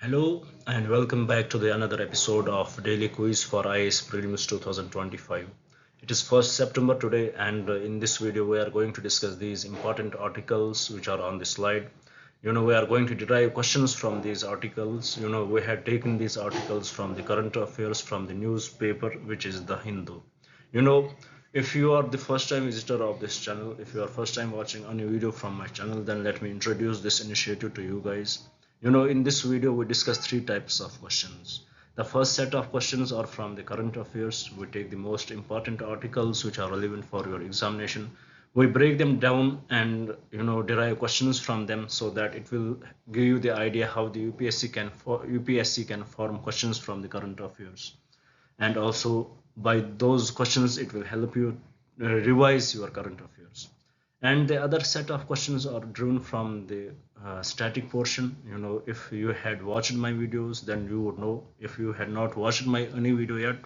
Hello and welcome back to the another episode of Daily Quiz for IAS Prelims 2025. It is 1st September today, and in this video we are going to discuss these important articles which are on the slide. We are going to derive questions from these articles. We had taken these articles from the current affairs from the newspaper, which is The Hindu. You know, if you are the first time visitor of this channel, if you are first time watching any video from my channel, then let me introduce this initiative to you guys. In this video we discuss three types of questions. The first set of questions are from the current affairs. We take the most important articles which are relevant for your examination. We break them down and derive questions from them, so that it will give you the idea how the UPSC can form questions from the current affairs. And also by those questions it will help you revise your current affairs. And the other set of questions are drawn from the static portion. If you had watched my videos, then you would know. If you had not watched my any video yet,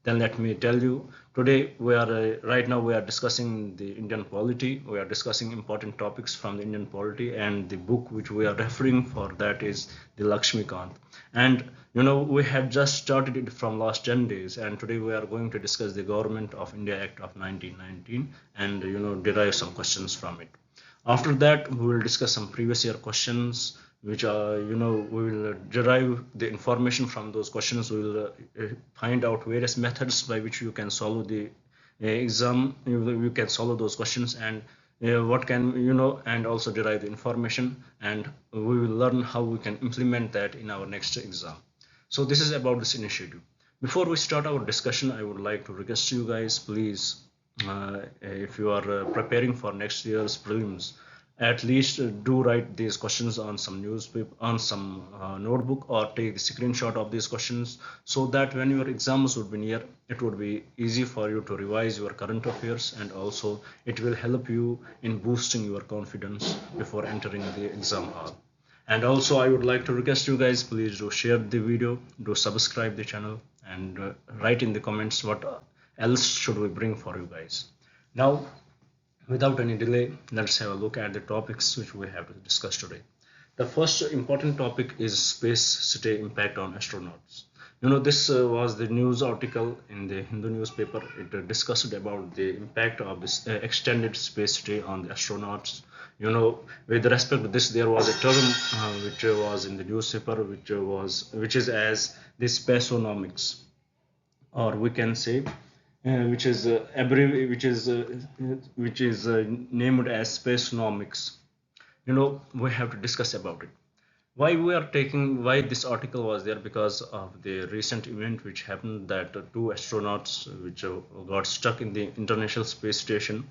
then let me tell you. Today we are right now we are discussing the Indian polity. We are discussing important topics from the Indian polity, and the book which we are referring for that is the Lakshmikant. And we have just started it from last 10 days, and today we are going to discuss the Government of India Act of 1919 and derive some questions from it. After that we will discuss some previous year questions which are we will derive the information from those questions. We will find out various methods by which you can solve the exam. You can solve those questions, and what can and also derive the information, and we will learn how we can implement that in our next exam. So this is about this initiative. Before we start our discussion, I would like to request you guys, please, if you are preparing for next year's prelims, at least do write these questions on some newspaper, on some notebook, or take the screenshot of these questions, so that when your exams would be near, it would be easy for you to revise your current affairs, and also it will help you in boosting your confidence before entering the exam hall. And also I would like to request you guys, please do share the video, do subscribe the channel, and write in the comments what else should we bring for you guys. Now, without any delay, let's have a look at the topics which we have to discuss today. The first important topic is space city impact on astronauts. This was the news article in the Hindu newspaper. It discussed about the impact of this extended space stay on the astronauts. With respect to this, there was a term which was in the newspaper, which is as the spaceonomics, or we can say which is named as spaceonomics. We have to discuss about it. Why this article was there? Because of the recent event which happened, that two astronauts which got stuck in the International Space Station.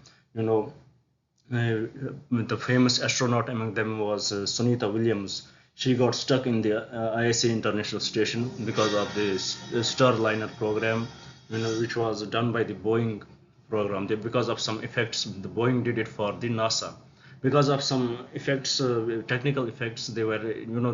The famous astronaut among them was Sunita Williams. She got stuck in the ISA International Station because of this Starliner program, which was done by the Boeing program. Because of some effects, the Boeing did it for the NASA. Because of some effects, technical effects, they were,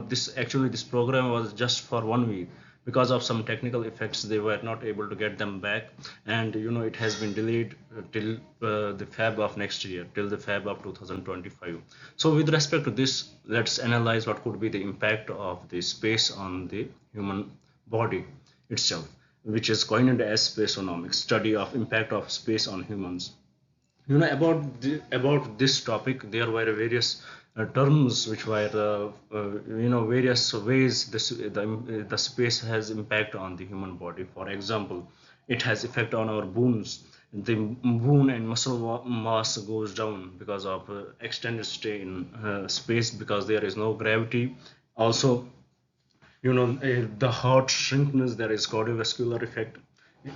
this program was just for 1 week. Because of some technical effects, they were not able to get them back, and it has been delayed till the Feb of next year, till the Feb of 2025. So with respect to this, let's analyze what could be the impact of the space on the human body itself, which is coined as spaceonomics, study of impact of space on humans. About this topic, there were various terms which were various ways the space has impact on the human body. For example, it has effect on our bones. The bone and muscle mass goes down because of extended stay in space, because there is no gravity. Also, the heart shrinkness, there is cardiovascular effect.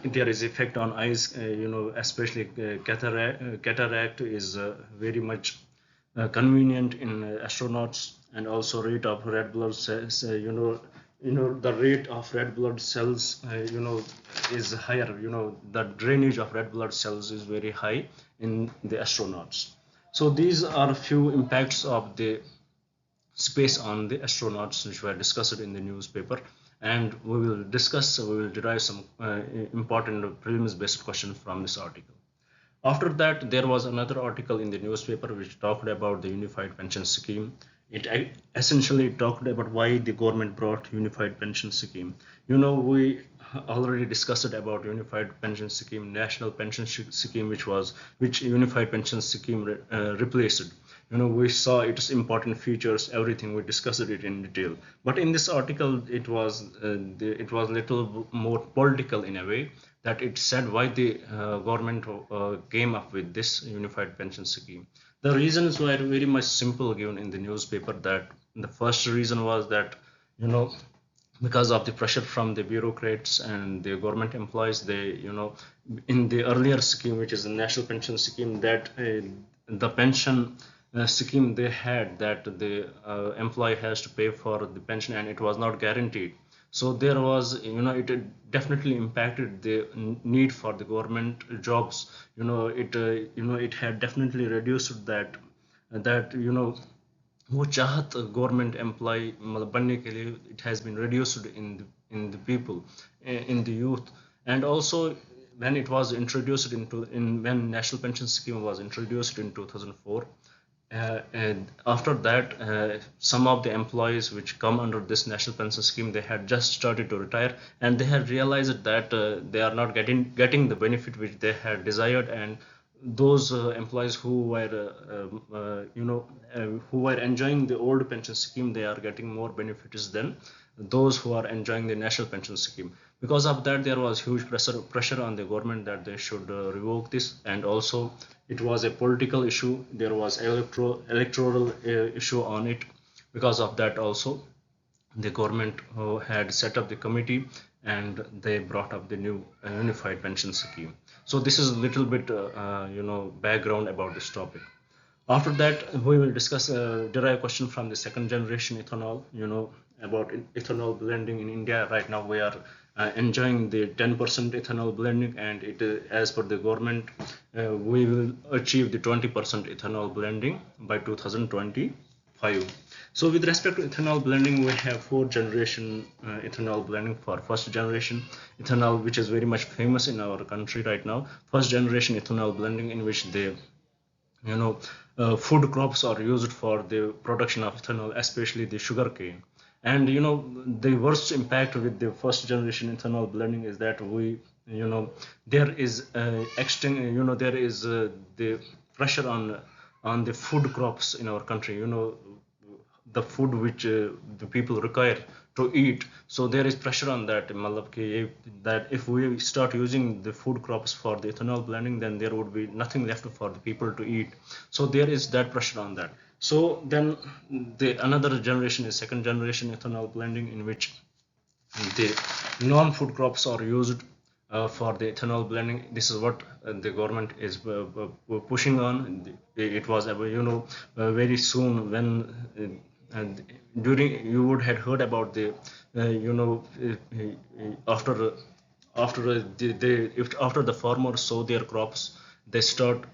There is effect on eyes, especially cataract is very much convenient in astronauts. And also rate of red blood cells, the rate of red blood cells is higher. The drainage of red blood cells is very high in the astronauts. So these are a few impacts of the space on the astronauts which were discussed in the newspaper, and we will derive some important prelims based questions from this article. After that, there was another article in the newspaper which talked about the unified pension scheme. it essentially talked about why the government brought unified pension scheme. We already discussed about unified pension scheme, national pension scheme, which unified pension scheme replaced. We saw its important features, everything, we discussed it in detail. But in this article, it was little more political in a way, that it said why the government came up with this unified pension scheme. The reasons were very much simple given in the newspaper. That the first reason was that, you know because of the pressure from the bureaucrats and the government employees, they, in the earlier scheme, which is the national pension scheme, that the pension scheme they had, that the employee has to pay for the pension and it was not guaranteed. So there was, it definitely impacted the need for the government jobs. It had definitely reduced that वो चाहत government employ मतलब बनने के लिए, it has been reduced in the people, in the youth. And also, when it was introduced when national pension scheme was introduced in 2004, and after that, some of the employees which come under this national pension scheme, they had just started to retire, and they had realized that they are not getting the benefit which they had desired. And those employees who were enjoying the old pension scheme, they are getting more benefits than those who are enjoying the national pension scheme. Because of that, there was huge pressure on the government that they should revoke this. And also, it was a political issue, there was electoral issue on it. Because of that also, the government had set up the committee, and they brought up the new unified pension scheme. So this is a little bit background about this topic. After that, we will discuss derive question from the second generation ethanol. About ethanol blending in India. Right now we are enjoying the 10% ethanol blending, and it as per the government, we will achieve the 20% ethanol blending by 2025. So with respect to ethanol blending, we have 4 generation ethanol blending. For first generation ethanol, which is very much famous in our country right now, first generation ethanol blending, in which the food crops are used for the production of ethanol, especially the sugar cane. And the worst impact with the first generation ethanol blending is that there is the pressure on the food crops in our country. The food which the people require to eat. So there is pressure on that, that if we start using the food crops for the ethanol blending, then there would be nothing left for the people to eat. So there is that pressure on that. So then another generation is second generation ethanol blending, in which the non-food crops are used for the ethanol blending. This is what the government is pushing on. It was very soon when and during, you would have heard about the after the farmers sow their crops, they start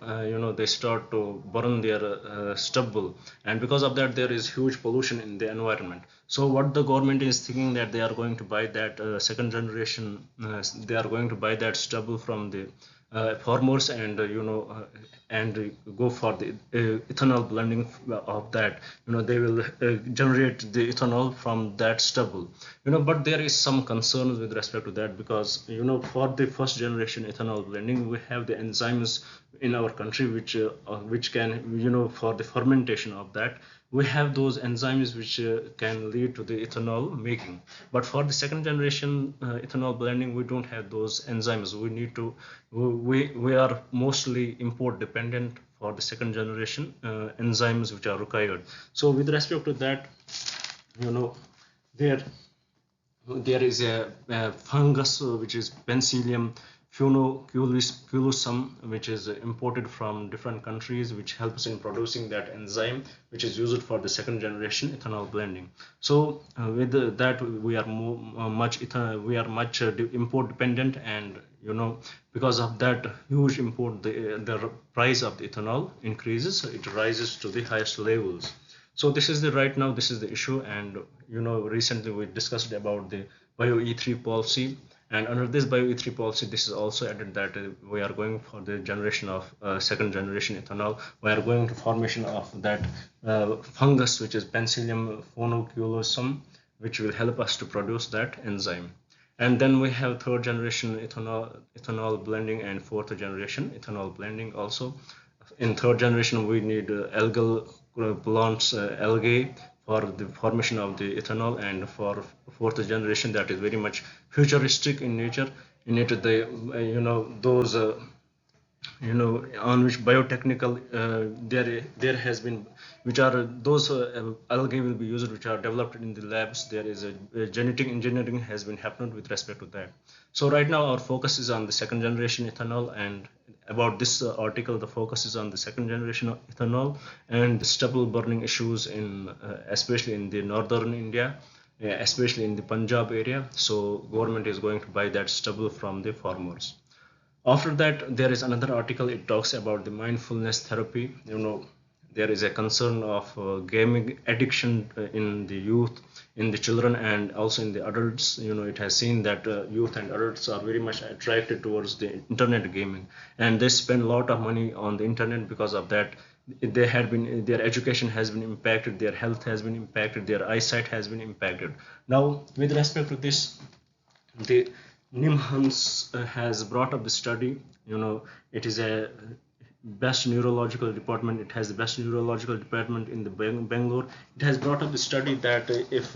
to burn their stubble, and because of that there is huge pollution in the environment. So what the government is thinking, that they are going to buy that second generation, they are going to buy that stubble from the farmers, and and go for the ethanol blending of that. They will generate the ethanol from that stubble. But there is some concerns with respect to that, because for the first generation ethanol blending, we have the enzymes in our country which can, for the fermentation of that, we have those enzymes which can lead to the ethanol making. But for the second generation ethanol blending, we don't have those enzymes. We are mostly import dependent for the second generation enzymes which are required. So with respect to that, there is a fungus which is Penicillium fungiculatum, which is imported from different countries, which helps in producing that enzyme which is used for the second generation ethanol blending. So with that, we are much import dependent, and because of that huge import, the price of the ethanol increases, it rises to the highest levels. So this is the issue. And recently we discussed about the bio E3 policy, And under this bio-E3 policy, this is also added that we are going for the generation of second generation ethanol. We are going to formation of that fungus, which is Penicillium phonoculosum, which will help us to produce that enzyme. And then we have third generation ethanol blending and fourth generation ethanol blending also. In third generation, we need algal plants, algae, for the formation of the ethanol, and for fourth generation, that is very much futuristic in nature. In it, the those on which biotechnical there has been, which are those algae will be used, which are developed in the labs. There is a genetic engineering has been happened with respect to that. So right now our focus is on the second generation ethanol, and about this article, the focus is on the second generation of ethanol and the stubble burning issues in especially in the northern India, especially in the Punjab area. So government is going to buy that stubble from the farmers. After that, there is another article. It talks about the mindfulness therapy. There is a concern of gaming addiction in the youth, in the children, and also in the adults. It has seen that youth and adults are very much attracted towards the internet gaming, and they spend a lot of money on the internet. Because of that, they had been, their education has been impacted, their health has been impacted, their eyesight has been impacted. Now, with respect to this, the NIMHANS has brought up the study. It is a best neurological department. It has the best neurological department in the Bangalore. It has brought up the study that if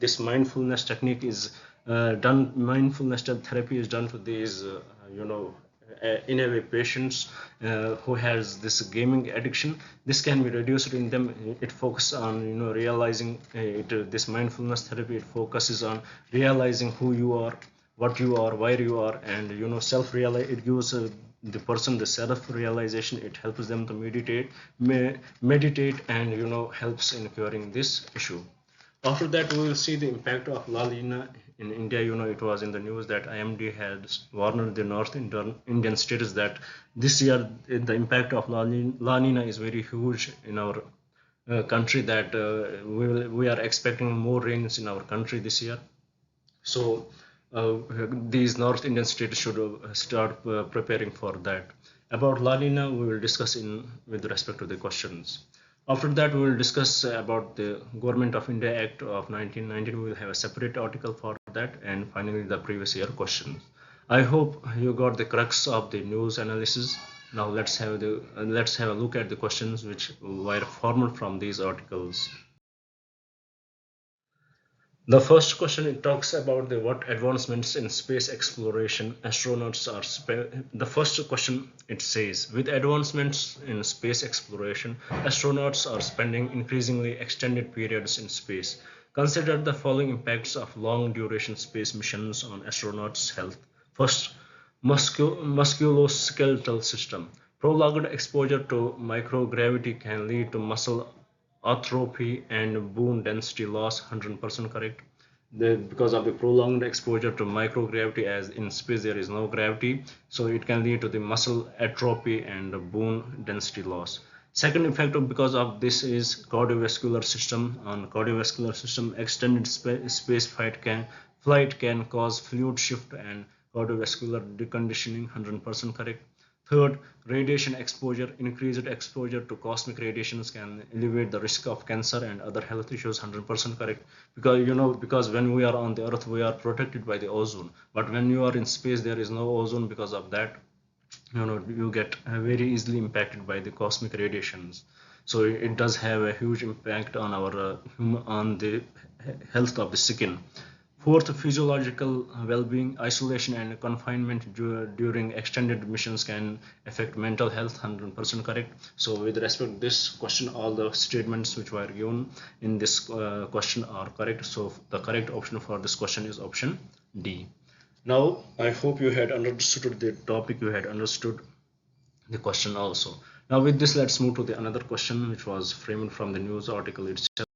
this mindfulness technique is done, mindfulness therapy is done for these, in a way, patients who has this gaming addiction, this can be reduced in them. It focuses on realizing this mindfulness therapy. It focuses on realizing who you are, what you are, where you are, and self realize. It gives the person the self realization. It helps them to meditate, and helps in curing this issue. After that, we will see the impact of La Nina in India. It was in the news that IMD had warned the North Indian states that this year the impact of La Nina is very huge in our country, that we are expecting more rains in our country this year. So these North Indian states should start preparing for that. About La Nina, we will discuss in with respect to the questions. After that, we will discuss about the Government of India Act of 1919. We will have a separate article for that, and finally the previous year questions. I hope you got the crux of the news analysis. Now let's have a look at the questions which were formed from these articles. The first question, it talks about the what advancements in space exploration astronauts are. The first question, it says, with advancements in space exploration, astronauts are spending increasingly extended periods in space. Consider the following impacts of long duration space missions on astronauts' health. First, musculoskeletal system. Prolonged exposure to microgravity can lead to muscle atrophy and bone density loss. 100% correct. Because of the prolonged exposure to microgravity, as in space there is no gravity, so it can lead to the muscle atrophy and bone density loss. Second effect because of this is cardiovascular system. On cardiovascular system, extended space flight can cause fluid shift and cardiovascular deconditioning. 100% correct. Third, radiation exposure. Increased exposure to cosmic radiations can elevate the risk of cancer and other health issues. 100% correct. Because when we are on the Earth, we are protected by the ozone. But when you are in space, there is no ozone. Because of that, you get very easily impacted by the cosmic radiations. So it does have a huge impact on our on the health of the skin. Fourth, physiological well-being. Isolation and confinement during extended missions can affect mental health. 100% correct. So with respect to this question, all the statements which were given in this question are correct. So the correct option for this question is option D. Now I hope you had understood the topic, you had understood the question also. Now with this, let's move to the another question which was framed from the news article itself.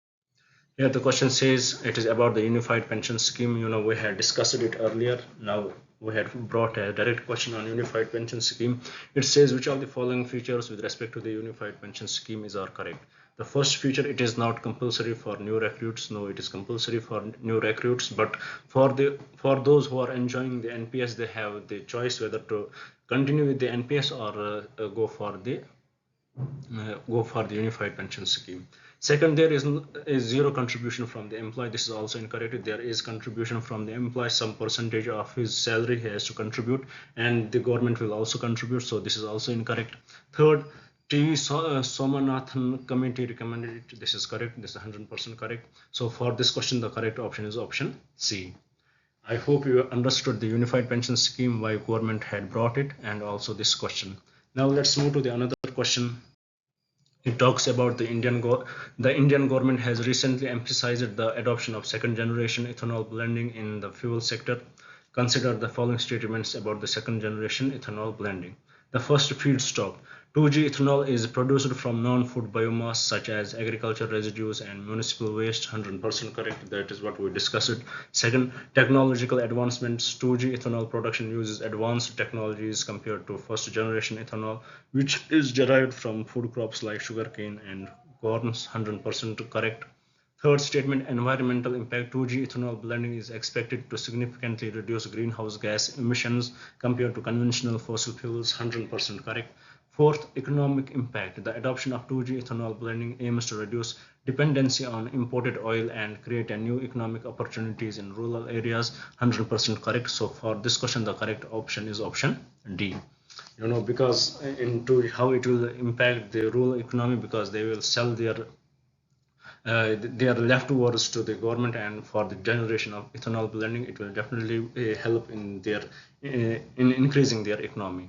Here the question says it is about the unified pension scheme. We had discussed it earlier. Now we had brought a direct question on unified pension scheme. It says which of the following features with respect to the unified pension scheme are correct. The first feature, it is not compulsory for new recruits. No, it is compulsory for new recruits, but for those who are enjoying the NPS, they have the choice whether to continue with the NPS or go for the unified pension scheme. Second, there is zero contribution from the employee. This is also incorrect. There is contribution from the employee. Some percentage of his salary he has to contribute, and the government will also contribute. So this is also incorrect. Third, TV Somanathan committee recommended it. This is correct. This is 100% correct. So for this question, the correct option is option C. I hope you understood the unified pension scheme, why government had brought it, and also this question. Now let's move to the another question. It talks about the Indian government has recently emphasized the adoption of second generation ethanol blending in the fuel sector. Consider the following statements about the second generation ethanol blending. The first, feedstock. 2G ethanol is produced from non-food biomass such as agriculture residues and municipal waste. 100% correct. That is what we discussed. Second, technological advancements. 2G ethanol production uses advanced technologies compared to first generation ethanol, which is derived from food crops like sugarcane and corn. 100% correct. Third statement, environmental impact. 2G ethanol blending is expected to significantly reduce greenhouse gas emissions compared to conventional fossil fuels. 100% correct. Fourth, economic impact. The adoption of 2G ethanol blending aims to reduce dependency on imported oil and create a new economic opportunities in rural areas. 100% correct. So for this question, the correct option is option D. Because into how it will impact the rural economy, because they will sell their leftovers to the government, and for the generation of ethanol blending, it will definitely help in in increasing their economy.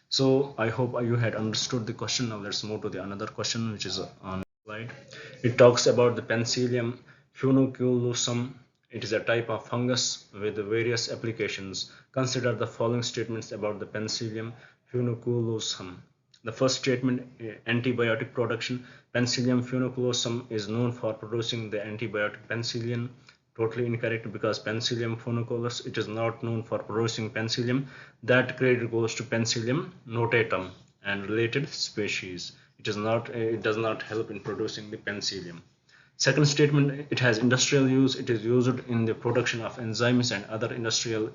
So I hope you had understood the question. Now let's move to the another question, which is on slide. It talks about the Penicillium funiculosum. It is a type of fungus with various applications. Consider the following statements about the Penicillium funiculosum. The first statement, antibiotic production. Penicillium funiculosum is known for producing the antibiotic penicillin. Totally incorrect, because Penicillium funiculus, it is not known for producing penicillium. That credit goes to Penicillium notatum and related species. It does not help in producing the penicillium. Second statement, it has industrial use. It is used in the production of enzymes and other industrially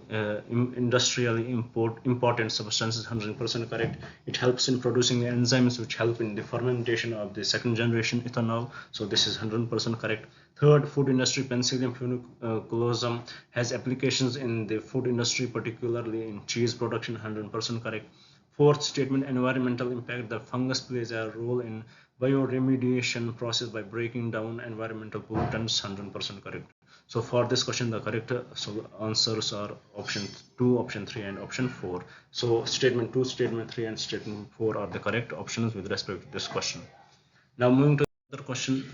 important substances. 100% correct. It helps in producing the enzymes which help in the fermentation of the second generation ethanol. So this is 100% correct. Third, food industry. Penicillium funiculosum has applications in the food industry, particularly in cheese production. 100% correct. Fourth statement, environmental impact. The fungus plays a role in bioremediation process by breaking down environmental pollutants. 100% correct. So for this question, the correct answers are option 2, option 3, and option 4. So statement 2, statement 3, and statement 4 are the correct options with respect to this question. Now moving to the other question.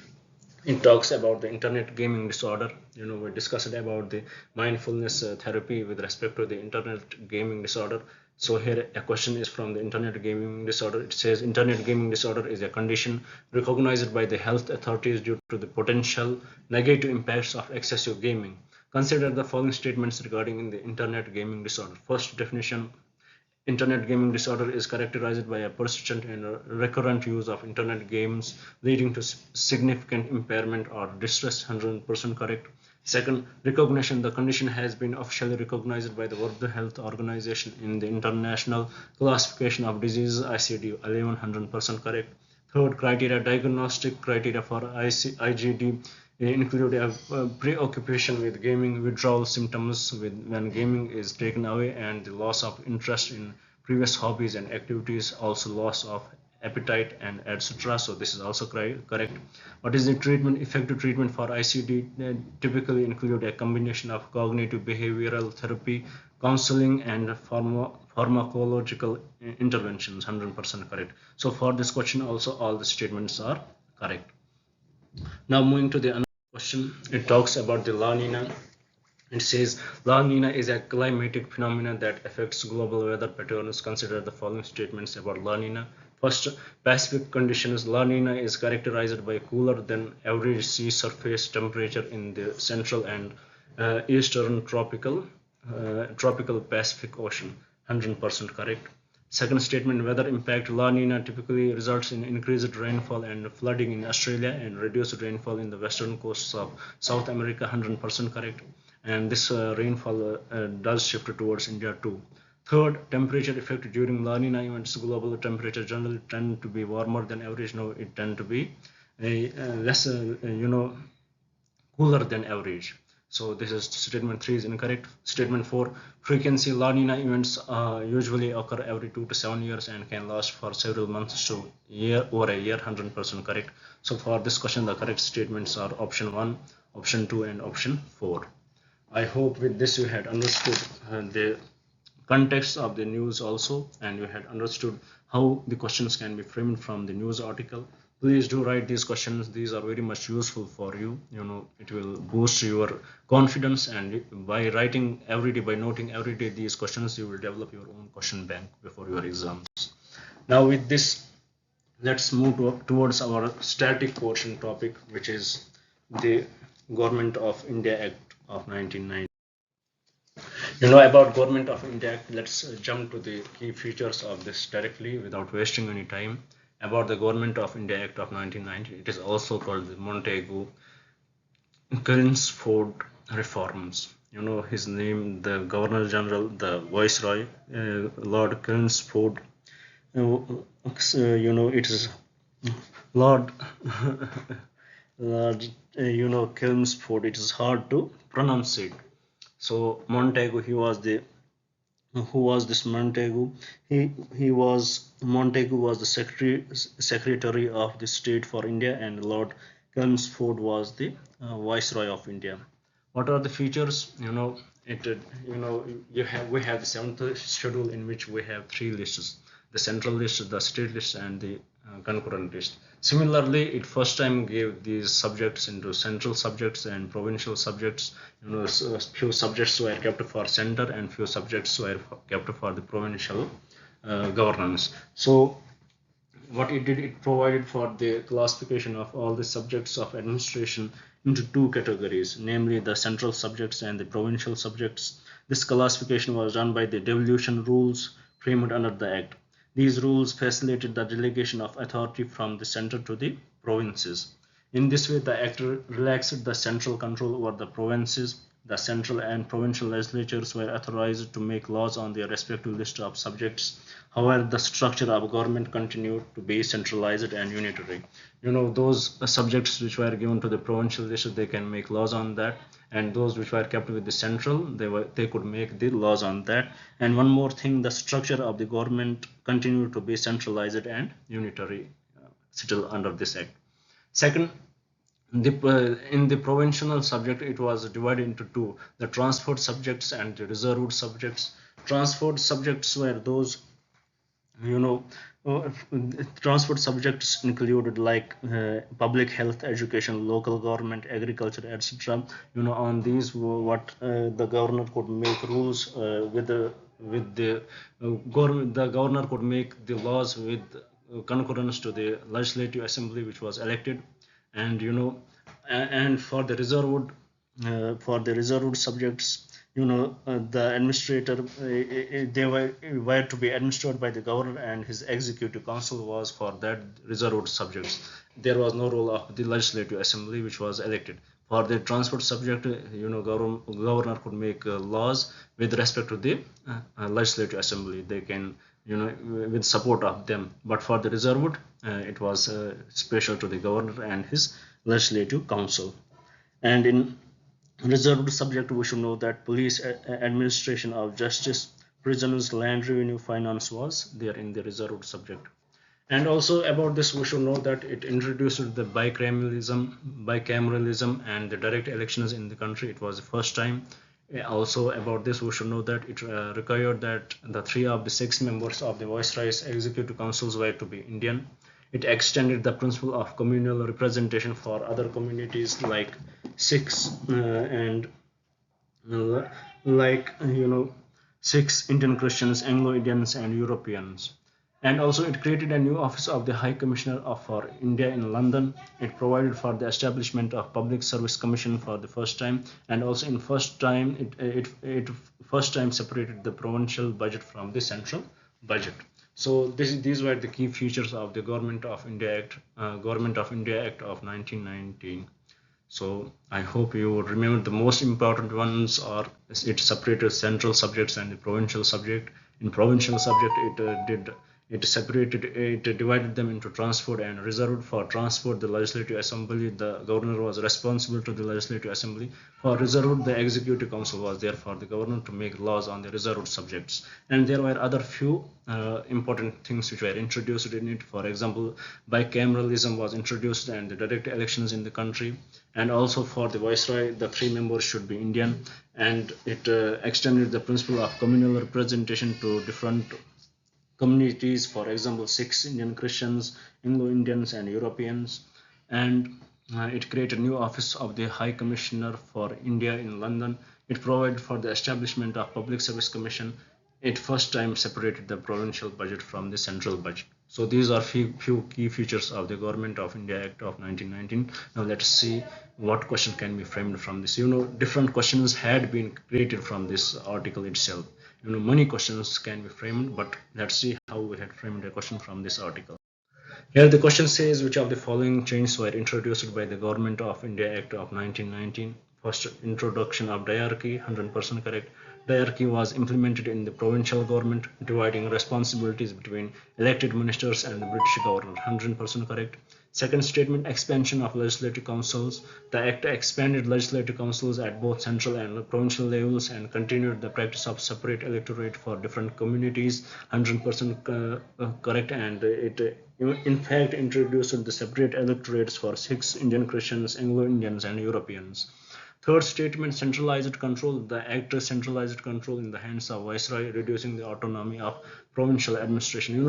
It talks about the internet gaming disorder. We discussed about the mindfulness therapy with respect to the internet gaming disorder. So here a question is from the internet gaming disorder. It says internet gaming disorder is a condition recognized by the health authorities due to the potential negative impacts of excessive gaming. Consider the following statements regarding the internet gaming disorder. First definition, internet gaming disorder is characterized by a persistent and recurrent use of internet games leading to significant impairment or distress. 100% correct. Second, recognition. The condition has been officially recognized by the World Health Organization in the International Classification of Diseases, ICD-11. 100% correct. Third, criteria. Diagnostic criteria for IGD include a preoccupation with gaming, withdrawal symptoms when gaming is taken away, and the loss of interest in previous hobbies and activities, also loss of appetite, and etc. So this is also correct. What is the treatment? Effective treatment for ICD typically include a combination of cognitive behavioral therapy, counseling, and pharmacological interventions. 100% correct. So for this question also all the statements are correct. Now moving to the another question. It talks about the La Nina. It says La Nina is a climatic phenomenon that affects global weather patterns. Consider the following statements about La Nina. First, Pacific conditions. La Nina is characterized by cooler than average sea surface temperature in the central and eastern tropical Pacific Ocean. 100% correct. Second statement, weather impact. La Nina typically results in increased rainfall and flooding in Australia and reduced rainfall in the western coasts of South America. 100% correct. And this rainfall does shift towards India too. Third, temperature effect during La Nina events. Global temperature generally tend to be warmer than average. No, it tend to be less, cooler than average. So this is statement 3 is incorrect. Statement 4, frequency. La Nina events usually occur every 2 to 7 years and can last for several months to year over a year. 100% correct. So for this question, the correct statements are option 1, option 2, and option 4. I hope with this you had understood the context of the news also, and you had understood how the questions can be framed from the news article. Please do write these questions. These are very much useful for you. It will boost your confidence, and by writing every day, by noting every day these questions, you will develop your own question bank before your exams. Now with this, let's move towards our static portion topic, which is the Government of India Act of 1990. About Government of India Act. Let's jump to the key features of this directly without wasting any time. About the Government of India Act of 1990, it is also called the Montagu-Chelmsford reforms. His name, the Governor General, the Viceroy, Lord Chelmsford. It is Lord Lord Chelmsford. It is hard to pronounce it. So Montagu, who was this Montagu? Montagu was the secretary of the state for India, and Lord Chelmsford was the Viceroy of India. What are the features? We have the seventh schedule, in which we have 3 lists: the central list, the state list, and the concurrent list. Similarly, it first time gave these subjects into central subjects and provincial subjects. Few subjects were kept for center and few subjects were kept for the provincial governance. So what it did, it provided for the classification of all the subjects of administration into 2 categories, namely the central subjects and the provincial subjects. This classification was done by the devolution rules framed under the Act. These rules facilitated the delegation of authority from the center to the provinces. In this way, the Act relaxed the central control over the provinces. The central and provincial legislatures were authorized to make laws on their respective list of subjects. However, the structure of government continued to be centralized and unitary. Those subjects which were given to the provincial list, they can make laws on that, and those which were kept with the central, they could make the laws on that. And one more thing, the structure of the government continued to be centralized and unitary still under this Act. Second, in the provincial subject, it was divided into 2: the transferred subjects and the reserved subjects. Transferred subjects were those, transferred subjects included like public health, education, local government, agriculture, etc. On these, what the governor could make rules the governor could make the laws with concurrence to the legislative assembly which was elected. And and for the reserved subjects, the administrator, they were to be administered by the governor, and his executive council was for that reserved subjects. There was no role of the legislative assembly which was elected. For the transferred subject, governor could make laws with respect to the legislative assembly. They can, with support of them. But for the reserved, it was special to the governor and his legislative council. And in reserved subject, we should know that police, administration of justice, prisons, land revenue, finance was there in the reserved subject. And also about this, we should know that it introduced the bicameralism and the direct elections in the country. It was the first time. Also about this, we should know that it required that the 3 of the 6 members of the Viceroy's executive councils were to be Indian. It extended the principle of communal representation for other communities like Sikhs Sikhs, Indian Christians, Anglo-Indians, and Europeans. And also it created a new office of the High Commissioner for India in London. It provided for the establishment of Public Service Commission for the first time, and also in first time it first time separated the provincial budget from the central budget. So these were the key features of the Government of India Act of 1919. So I hope you would remember the most important ones are it separated central subjects and the provincial subject. In provincial subject, it separated it divided them into transport and reserved. For transport, the legislative assembly, the governor was responsible to the legislative assembly. For reserved, the executive council was there for the governor to make laws on the reserved subjects. And there were other few important things which were introduced in it. For example, bicameralism was introduced and the direct elections in the country. And also for the viceroy, the 3 members should be Indian, and it extended the principle of communal representation to different communities, for example, Sikhs, Indian Christians, Anglo-Indians, and Europeans. And it created a new office of the High Commissioner for India in London. It provided for the establishment of Public Service Commission. It first time separated the provincial budget from the central budget. So these are few key features of the Government of India Act of 1919. Now let's see what question can be framed from this. Different questions had been created from this article itself. Many questions can be framed, but let's see how we had framed a question from this article. Here the question says, which of the following changes were introduced by the Government of India Act of 1919? First, introduction of diarchy, 100% correct. Diarchy was implemented in the provincial government, dividing responsibilities between elected ministers and the British governor, 100% correct. Second statement, expansion of legislative councils. The Act expanded legislative councils at both central and provincial levels and continued the practice of separate electorate for different communities, 100% correct. And it in fact introduced the separate electorates for Sikhs, Indian Christians, Anglo-Indians, and Europeans. Third statement, centralized control. The Act centralized control in the hands of viceroy, reducing the autonomy of provincial administration.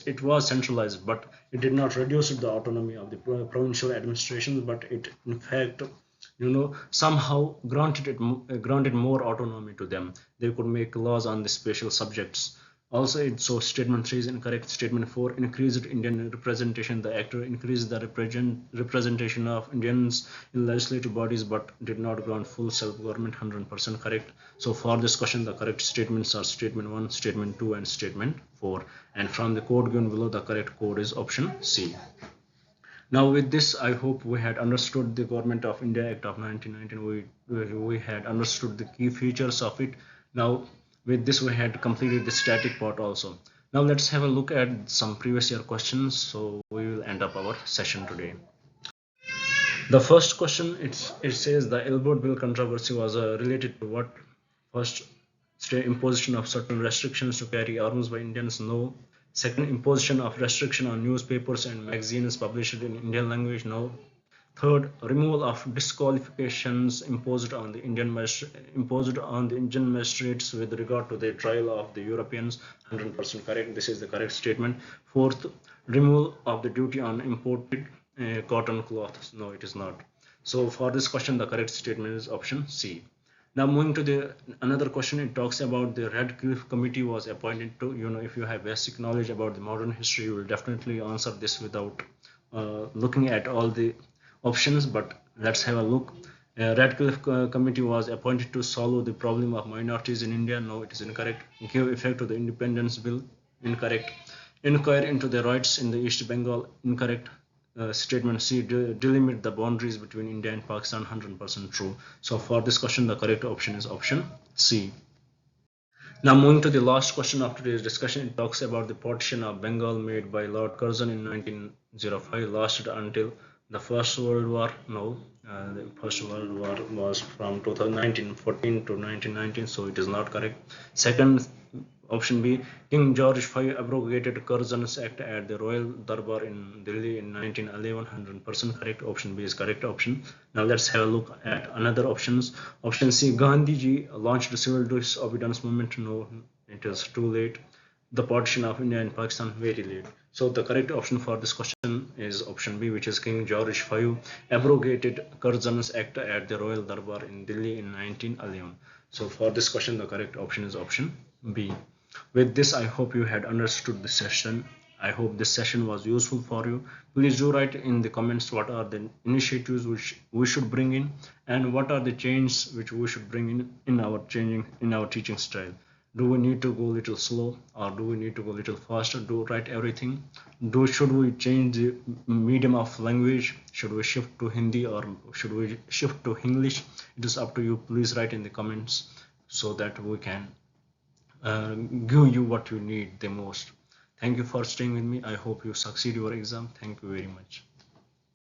It was centralized, but it did not reduce the autonomy of the provincial administration, but it in fact somehow granted more autonomy to them. They could make laws on the special subjects. Also, so statement 3 is incorrect. Statement 4, increased Indian representation. The Act increased the representation of Indians in legislative bodies, but did not grant full self-government, 100% correct. So for this question, the correct statements are statement 1, statement 2, and statement 4. And from the code given below, the correct code is option C. Now with this, I hope we had understood the Government of India Act of 1919. We had understood the key features of it. Now with this, we had completed the static part also. Now let's have a look at some previous year questions. So we will end up our session today. The first question, it says the Elbowed Bill controversy was related to what? First, imposition of certain restrictions to carry arms by Indians. No. Second, imposition of restriction on newspapers and magazines published in Indian language. No. Third, removal of disqualifications imposed on the Indian magistrates with regard to the trial of the Europeans, 100% correct. This is the correct statement. Fourth, removal of the duty on imported cotton cloths. No, it is not. So for this question, the correct statement is option C. Now moving to the another question, it talks about the Radcliffe Committee was appointed to. If you have basic knowledge about the modern history, you will definitely answer this without looking at all the options, but let's have a look. Radcliffe Committee was appointed to solve the problem of minorities in India. No, it is incorrect. Give effect to the Independence Bill. Incorrect. Inquire into the rights in the East Bengal. Incorrect. Statement C, delimit the boundaries between India and Pakistan, 100% true. So for this question, the correct option is option C. Now moving to the last question of today's discussion, it talks about the partition of Bengal made by Lord Curzon in 1905, lasted until the First World War. No, the First World War was from 1914 to 1919, so it is not correct. Second, option B, King George V abrogated Curzon's Act at the Royal Darbar in Delhi in 1911, 100% correct. Option B is correct option. Now let's have a look at another options. Option C, Gandhiji launched the civil disobedience movement. No, it is too late. The partition of India and Pakistan, very late. So the correct option for this question is option B, which is King George V abrogated Curzon's Act at the Royal Darbar in Delhi in 1911. So for this question, the correct option is option B. With this, I hope you had understood the session. I hope this session was useful for you. Please do write in the comments what are the initiatives which we should bring in and what are the changes which we should bring in our teaching style. Do we need to go a little slow, or do we need to go a little faster? Do write everything? Should we change the medium of language? Should we shift to Hindi, or should we shift to English? It is up to you. Please write in the comments so that we can give you what you need the most. Thank you for staying with me. I hope you succeed your exam. Thank you very much.